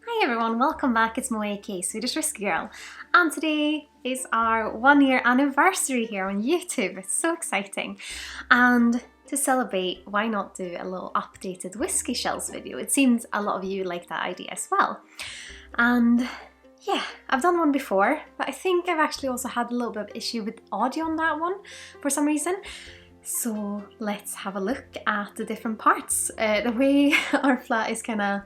Hi everyone, welcome back. It's Mo aka Swedish Whiskey Girl, and today is our 1-year anniversary here on YouTube. It's so exciting, and to celebrate, why not do a little updated whiskey shelves video? It seems a lot of you like that idea as well. And yeah, I've done one before, but I think I've actually also had a little bit of issue with audio on that one for some reason. So let's have a look at the different parts. The way our flat is kind of,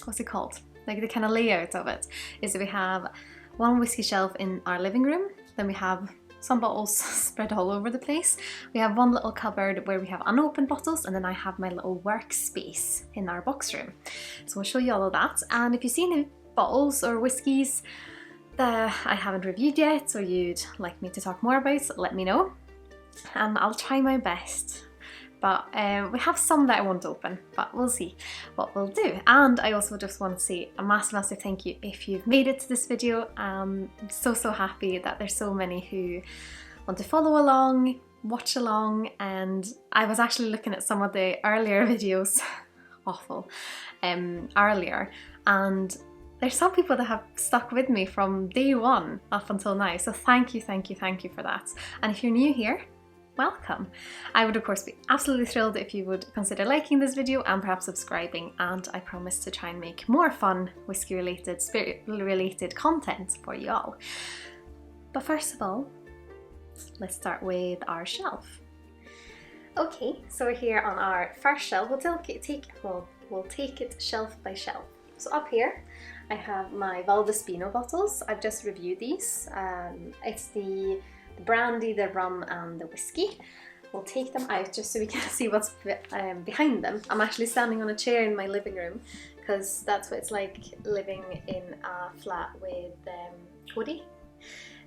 what's it called? Like the kind of layout of it is that we have one whiskey shelf in our living room, then we have some bottles spread all over the place. We have one little cupboard where we have unopened bottles, and then I have my little workspace in our box room. So I'll show you all of that. And if you see any bottles or whiskies that I haven't reviewed yet or you'd like me to talk more about, let me know. And I'll try my best. But we have some that I won't open, but we'll see what we'll do. And I also just want to say a massive thank you if you've made it to this video. I'm so happy that there's so many who want to follow along, watch along, and I was actually looking at some of the earlier videos, awful, earlier, and there's some people that have stuck with me from day one up until now, so thank you for that. And if you're new here, welcome. I would of course be absolutely thrilled if you would consider liking this video and perhaps subscribing, and I promise to try and make more fun whiskey related, spirit related content for you all. But first of all, let's start with our shelf. Okay, so we're here on our first shelf. We'll take it shelf by shelf. So up here I have my Valdespino bottles. I've just reviewed these. It's the brandy, the rum and the whiskey. We'll take them out just so we can see what's behind them. I'm actually standing on a chair in my living room because that's what it's like living in a flat with Cody.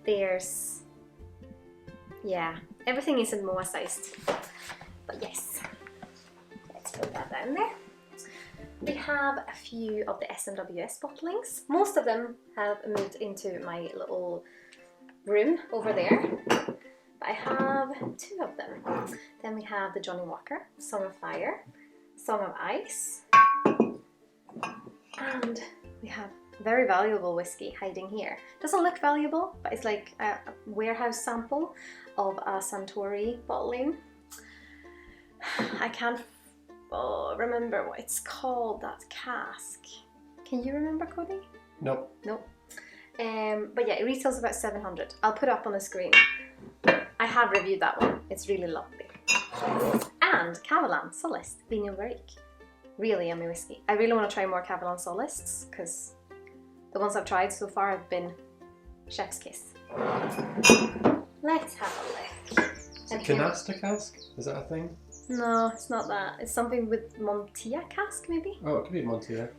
There's, yeah, everything isn't Moa sized, but yes, let's put that down there. We have a few of the SMWS bottlings. Most of them have moved into my little room over there, but I have 2 of them. Then we have the Johnny Walker, Song of Fire, Song of Ice, and we have very valuable whiskey hiding here. Doesn't look valuable, but it's like a warehouse sample of a Suntory bottling. I can't remember what it's called, that cask. Can you remember, Cody? Nope. Nope. But yeah, it retails about 700. I'll put it up on the screen. I have reviewed that one. It's really lovely. And Kavalan Solist Vigno Barrique. Really yummy whiskey. I really want to try more Kavalan Solists because the ones I've tried so far have been chef's kiss. Let's have a look. Canasta cask? Is that a thing? No, it's not that. It's something with Montilla cask, maybe? Oh, it could be Montilla.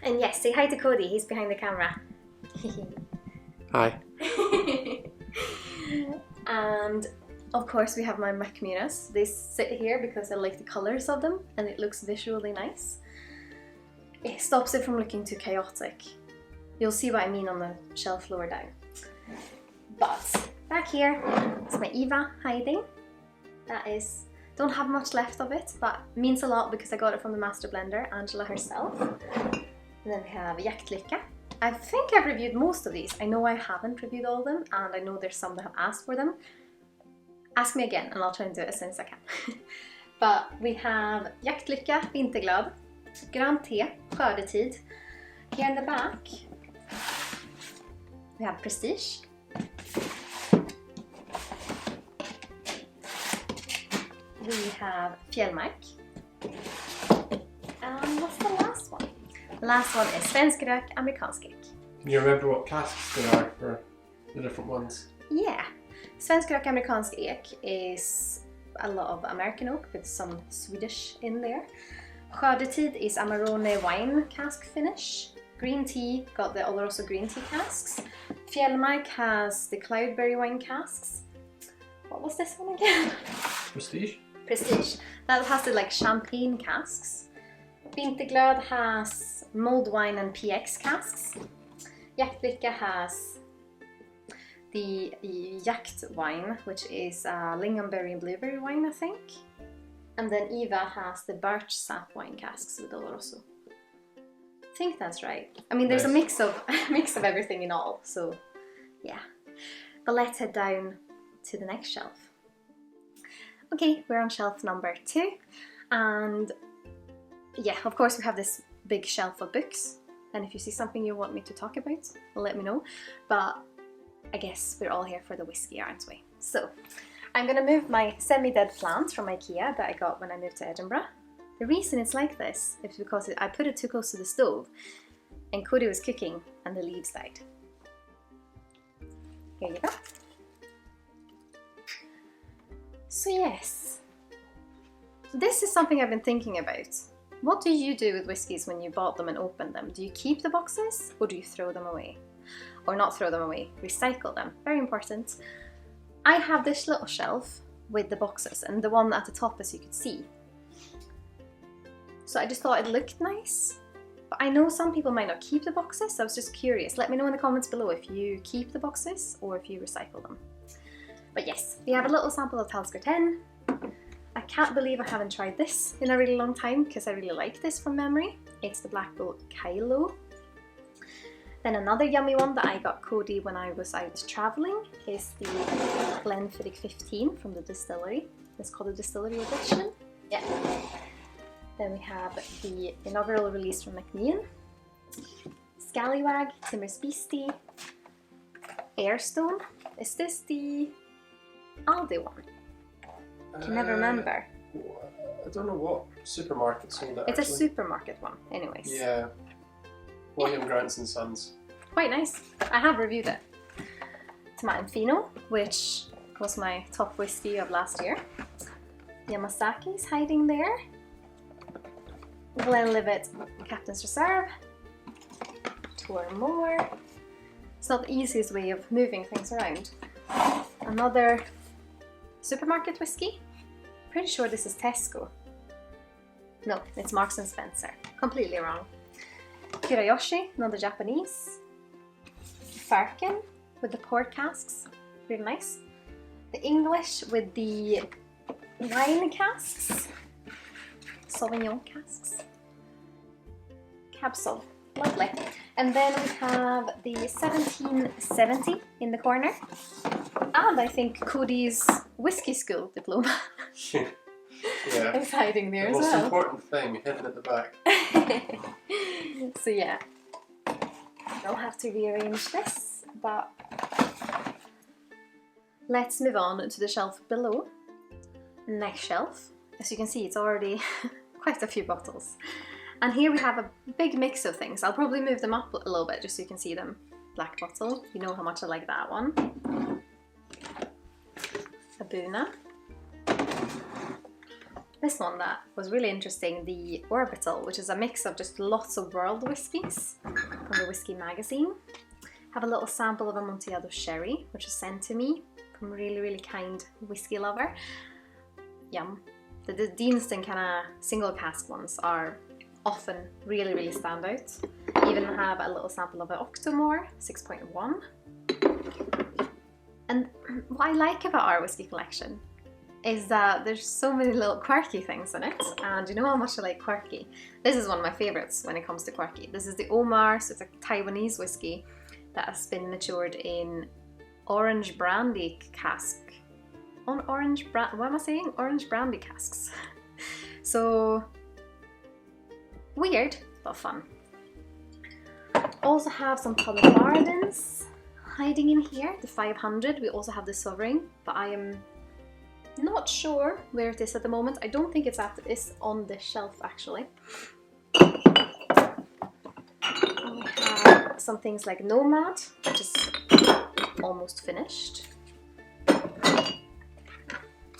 And yes, say hi to Cody. He's behind the camera. Hi. And of course we have my Macmunas. They sit here because I like the colours of them and it looks visually nice. It stops it from looking too chaotic. You'll see what I mean on the shelf lower down. But back here is my Eva hiding. That is, don't have much left of it, but means a lot because I got it from the master blender, Angela herself. And then we have Jaktlycka. I think I've reviewed most of these. I know I haven't reviewed all of them, and I know there's some that have asked for them. Ask me again and I'll try and do it as soon as I can. But we have Jaktlycka Vinterglad, Grand Te, Skördetid. Here in the back we have Prestige. We have Fjällmark. And what's the last one? The last one is Svensk Rök, Amerikansk Ek. Can you remember what casks there are for the different ones? Yeah. Svensk Rök, Amerikansk Ek is a lot of American oak with some Swedish in there. Skördetid is Amarone wine cask finish. Green tea got the Oloroso green tea casks. Fjällmark has the Cloudberry wine casks. What was this one again? Prestige? Prestige. That has the like champagne casks. Vinterglad has mulled wine and PX casks. Jaktlycka has the Jakt wine, which is lingonberry and blueberry wine, I think. And then Eva has the birch sap wine casks with Oloroso. think that's right. I mean, there's Nice. a mix of everything in all, so yeah. But let's head down to the next shelf. Okay, we're on shelf number 2, and yeah, of course we have this big shelf of books, and if you see something you want me to talk about, let me know, but I guess we're all here for the whiskey, aren't we? So, I'm gonna move my semi-dead plant from IKEA that I got when I moved to Edinburgh. The reason it's like this is because I put it too close to the stove, and Cody was cooking and the leaves died. Here you go. So yes, this is something I've been thinking about. What do you do with whiskies when you bought them and opened them? Do you keep the boxes or do you throw them away? Or not throw them away, recycle them. Very important. I have this little shelf with the boxes, and the one at the top, as you could see. So I just thought it looked nice. But I know some people might not keep the boxes, so I was just curious. Let me know in the comments below if you keep the boxes or if you recycle them. But yes, we have a little sample of Talisker 10. I can't believe I haven't tried this in a really long time because I really like this from memory. It's the Black Bull Kylo. Then another yummy one that I got Cody when I was out travelling is the Glenfiddich 15 from the distillery. It's called the Distillery Edition. Yeah. Then we have the inaugural release from Macmillan, Scallywag, Timmer's Beastie, Airstone. Is this the Aldi one? I can never remember. I don't know what supermarket sold it. It's actually. a supermarket one, anyways. Yeah. William Grants and Sons. Quite nice. I have reviewed it. Tomato Fino, which was my top whiskey of last year. Yamasaki's hiding there. Glenlivet Captain's Reserve. Tourmore. It's not the easiest way of moving things around. Another supermarket whiskey. Pretty sure this is Tesco. No, it's Marks and Spencer. Completely wrong. Kurayoshi, another Japanese. Firkin with the port casks. Really nice. The English with the wine casks. Sauvignon casks. Capsule. Lovely. And then we have the 1770 in the corner. And I think Cody's whiskey school diploma Yeah. is hiding there The as most well. important thing hidden at the back. So yeah, I'll have to rearrange this, but let's move on to the shelf below. Next shelf. As you can see, it's already quite a few bottles. And here we have a big mix of things. I'll probably move them up a little bit just so you can see them. Black bottle, you know how much I like that one. Abuna. This one that was really interesting, the Orbital, which is a mix of just lots of world whiskies from the Whisky magazine. Have a little sample of Amontillado Sherry, which was sent to me from a really, really kind whiskey lover. Yum. The Deanston kind of single cask ones are often really, really stand out. Even have a little sample of an Octomore 6.1. And what I like about our whiskey collection is that there's so many little quirky things in it, and you know how much I like quirky. This is one of my favourites when it comes to quirky. This is the Omar, so it's a Taiwanese whiskey that has been matured in orange brandy cask. What am I saying? Orange brandy casks. So weird, but fun. Also have some Tully Bardens hiding in here, the 500. We also have the Sovereign, but I am not sure where it is at the moment. I don't think it's on this shelf actually. We have some things like Nomad, which is almost finished.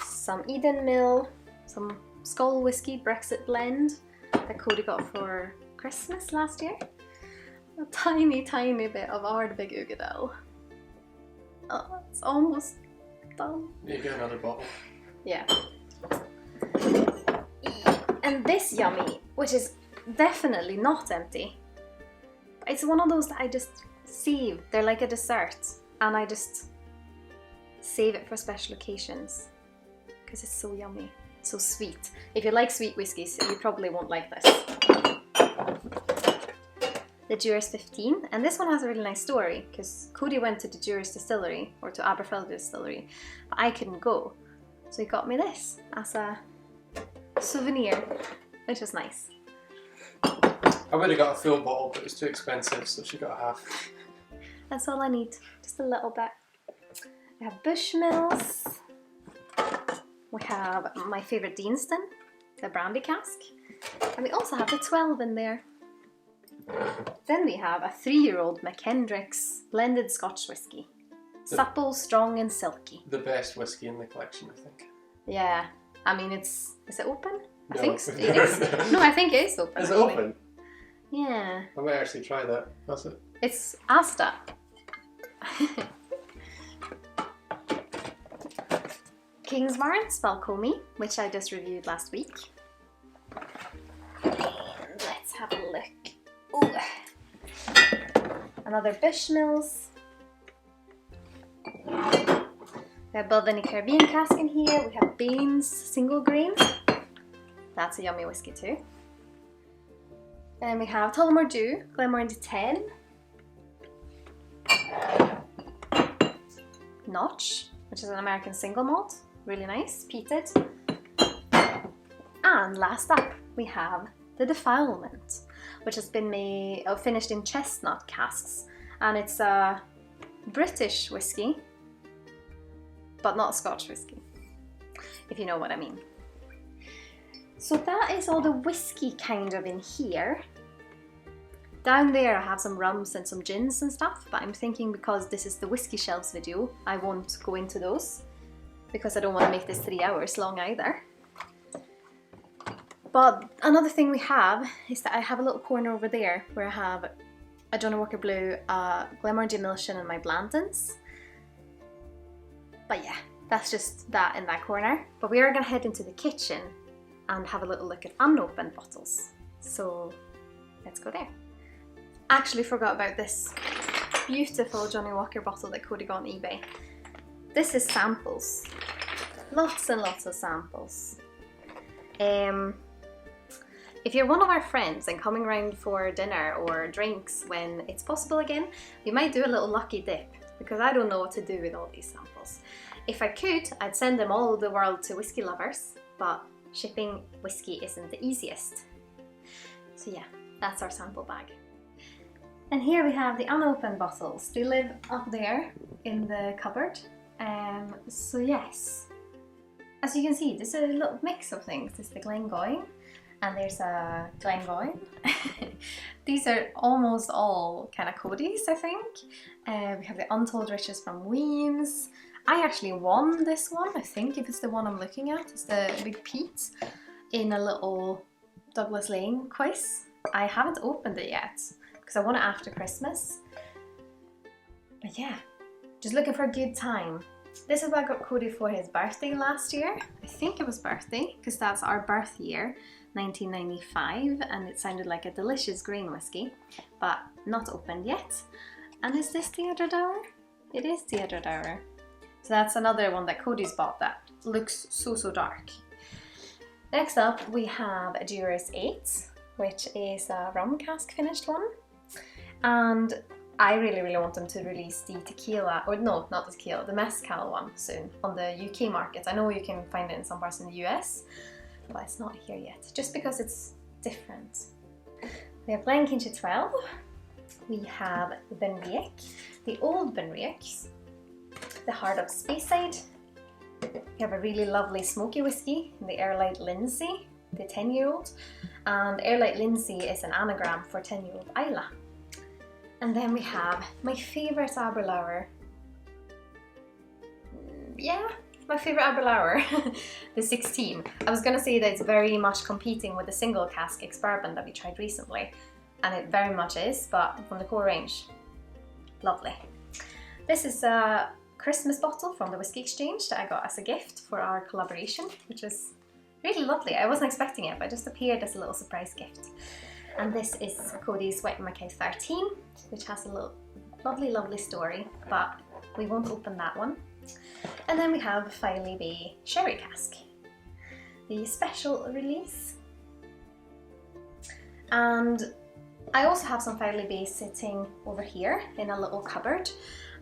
Some Eden Mill, some Skål whiskey Brexit blend that Cody got for Christmas last year. A tiny, tiny bit of Ardbeg Ugadel. Oh, it's almost done. You get another bottle. Yeah. And this yummy, which is definitely not empty. It's one of those that I just save. They're like a dessert, and I just save it for special occasions because it's so yummy, so sweet. If you like sweet whiskies, you probably won't like this. the Dewar's 15, and this one has a really nice story because Cody went to the Dewar's distillery, or to Aberfeldy distillery, but I couldn't go, so he got me this as a souvenir, which was nice. I would have got a full bottle, but it was too expensive, so she got a half. That's all I need, just a little bit. We have Bushmills. We have my favourite Deanston, the brandy cask, and we also have the 12 in there. Then we have a 3-year-old McKendrick's blended Scotch whisky. Supple, strong and silky. The best whiskey in the collection, I think. Yeah, I mean is it open? I No. think it is. No, I think it is open. Is it actually. open? Yeah. I might actually try that. That's it. It's Asta. Kingsbarn Spalcomi, which I just reviewed last week. Let's have a look. Ooh. Another Bushmills. We have Balvenie Caribbean cask in here. We have Baines single grain. That's a yummy whiskey too. And we have Tullamore Dew, Glenmorangie 10. Notch, which is an American single malt. Really nice, peated. And last up, we have the Defilement, which has been finished in chestnut casks. And it's a British whiskey, but not Scotch whiskey, if you know what I mean. So that is all the whiskey kind of in here. Down there I have some rums and some gins and stuff, but I'm thinking because this is the whiskey shelves video, I won't go into those because I don't want to make this 3 hours long either. But another thing we have is that I have a little corner over there where I have a Johnnie Walker Blue, a Glenmorangie Emulsion and my Blantons. But yeah, that's just that in that corner. But we are going to head into the kitchen and have a little look at unopened bottles. So let's go there. Actually forgot about this beautiful Johnnie Walker bottle that Cody got on eBay. This is samples. Lots and lots of samples. If you're one of our friends and coming around for dinner or drinks when it's possible again, we might do a little lucky dip because I don't know what to do with all these samples. If I could, I'd send them all over the world to whiskey lovers, but shipping whiskey isn't the easiest. So yeah, that's our sample bag. And here we have the unopened bottles. They live up there in the cupboard. So yes, as you can see, there's a little mix of things. There's the Glengoyne, and there's a Glengoyne. These are almost all kind of Cody's, I think. We have the Untold Riches from Weems. I actually won this one, I think, if it's the one I'm looking at. It's the Big Pete in a little Douglas Lane quiz. I haven't opened it yet because I want it after Christmas. But yeah, just looking for a good time. This is what I got Cody for his birthday last year. I think it was birthday because that's our birth year, 1995, and it sounded like a delicious grain whiskey, but not opened yet. And is this the Edward Hour? It is the Edward Hour. So that's another one that Cody's bought that looks so dark. Next up we have a Dewar's 8, which is a rum cask finished one. And I really want them to release the tequila, or no, not the tequila, the mezcal one soon on the UK market. I know you can find it in some parts in the US, but it's not here yet, just because it's different. We have Glenkinchie 12, we have Benriach, the old Benriachs, the Hard Up Speyside, we have a really lovely smoky whiskey, the Airlight Lindsay, the 10-year-old, and Airlight Lindsay is an anagram for 10-year-old Isla. And then we have my favourite Aberlour. Yeah, my favourite Aberlour, the 16. I was going to say that it's very much competing with the single cask ex-bourbon that we tried recently, and it very much is, but from the core range. Lovely. This is a Christmas bottle from the Whisky Exchange that I got as a gift for our collaboration, which was really lovely. I wasn't expecting it, but it just appeared as a little surprise gift. And this is Cody's White Mackay 13, which has a little lovely story, but we won't open that one. And then we have Filey Bay Sherry Cask, the special release. And I also have some Fowley Base sitting over here in a little cupboard,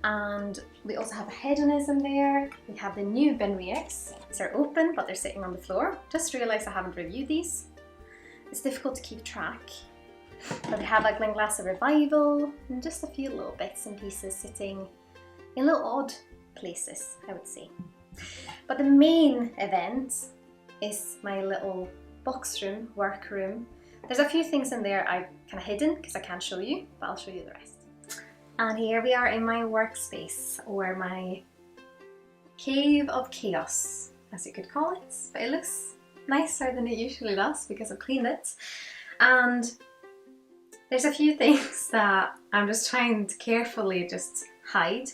and we also have a hedonism there. We have the new Benriix. They're open, but they're sitting on the floor. Just realised I haven't reviewed these. It's difficult to keep track. But we have a Glenglassaugh Revival and just a few little bits and pieces sitting in little odd places, I would say. But the main event is my little box room, work room. There's a few things in there I've kind of hidden because I can't show you, but I'll show you the rest. And here we are in my workspace, or my cave of chaos, as you could call it. But it looks nicer than it usually does because I've cleaned it. And there's a few things that I'm just trying to carefully just hide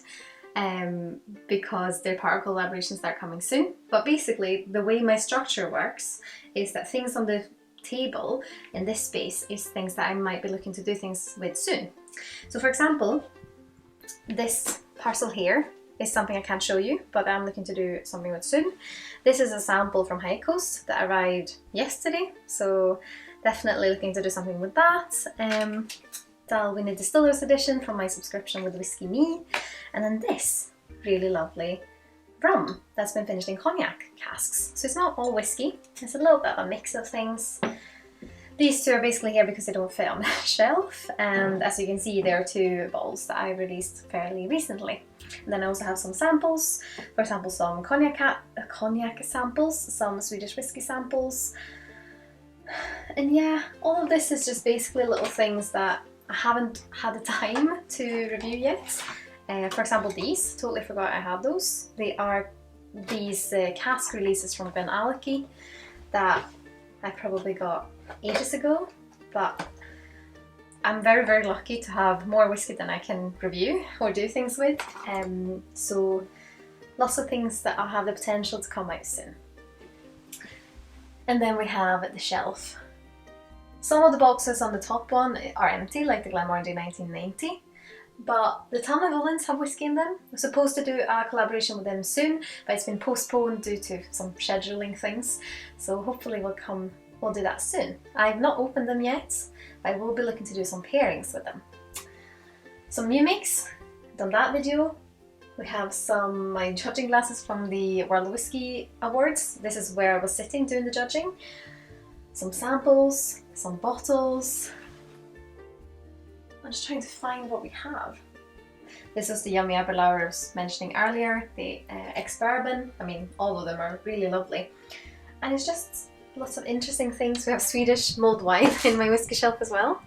because they're part of collaborations that are coming soon. But basically, the way my structure works is that things on the table in this space is things that I might be looking to do things with soon. So for example, this parcel here is something I can't show you, but I'm looking to do something with soon. This is a sample from High Coast that arrived yesterday, so definitely looking to do something with that. Dalwhinnie Distiller's edition from my subscription with Whisky Me, and then this really lovely rum that's been finished in cognac casks. So it's not all whiskey, it's a little bit of a mix of things. These two are basically here because they don't fit on the shelf, and as you can see, there are two bottles that I released fairly recently. And then I also have some samples, for example some cognac samples, some Swedish whiskey samples, and yeah, all of this is just basically little things that I haven't had the time to review yet. For example, these, totally forgot I had those. They are these cask releases from Ben Aleki that I probably got ages ago, but I'm very, very lucky to have more whiskey than I can review or do things with. So lots of things that I'll have the potential to come out soon. And then we have the shelf. Some of the boxes on the top one are empty, like the Glenmorangie 1990. But the Tanna have whiskey in them. We're supposed to do a collaboration with them soon, but it's been postponed due to some scheduling things. So hopefully we'll do that soon. I've not opened them yet, but I will be looking to do some pairings with them. Some new mix, done that video. We have some my judging glasses from the World Whisky Awards. This is where I was sitting doing the judging. Some samples, some bottles. I'm just trying to find what we have. This is the Yummy Aberlour I was mentioning earlier, the ex-bourbon. I mean, all of them are really lovely. And it's just lots of interesting things. We have Swedish mulled wine in my whiskey shelf as well.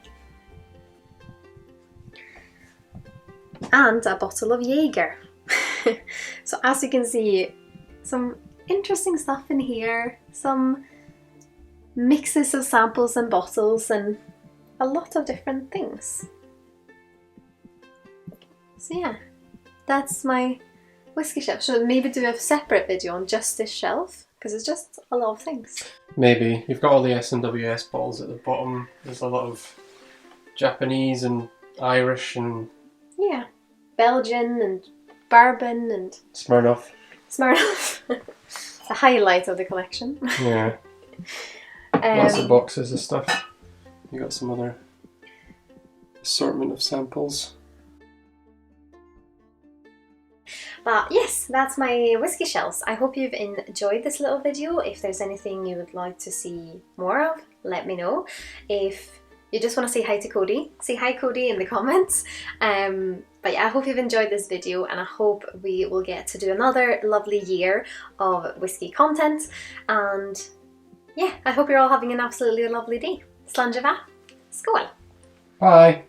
And a bottle of Jaeger. So as you can see, some interesting stuff in here, some mixes of samples and bottles, and a lot of different things. So yeah, that's my whiskey shelf. Should maybe do a separate video on just this shelf, because it's just a lot of things. Maybe. You've got all the S&WS bottles at the bottom. There's a lot of Japanese and Irish and... yeah, Belgian and bourbon and... Smirnoff. Smirnoff. The highlight of the collection. Yeah. Lots of boxes of stuff. You got some other assortment of samples. But yes, that's my whiskey shelves. I hope you've enjoyed this little video. If there's anything you would like to see more of, let me know. If you just want to say hi to Cody, say hi Cody in the comments. But yeah, I hope you've enjoyed this video, and I hope we will get to do another lovely year of whiskey content. And yeah, I hope you're all having an absolutely lovely day. Sláinte Skål! Bye!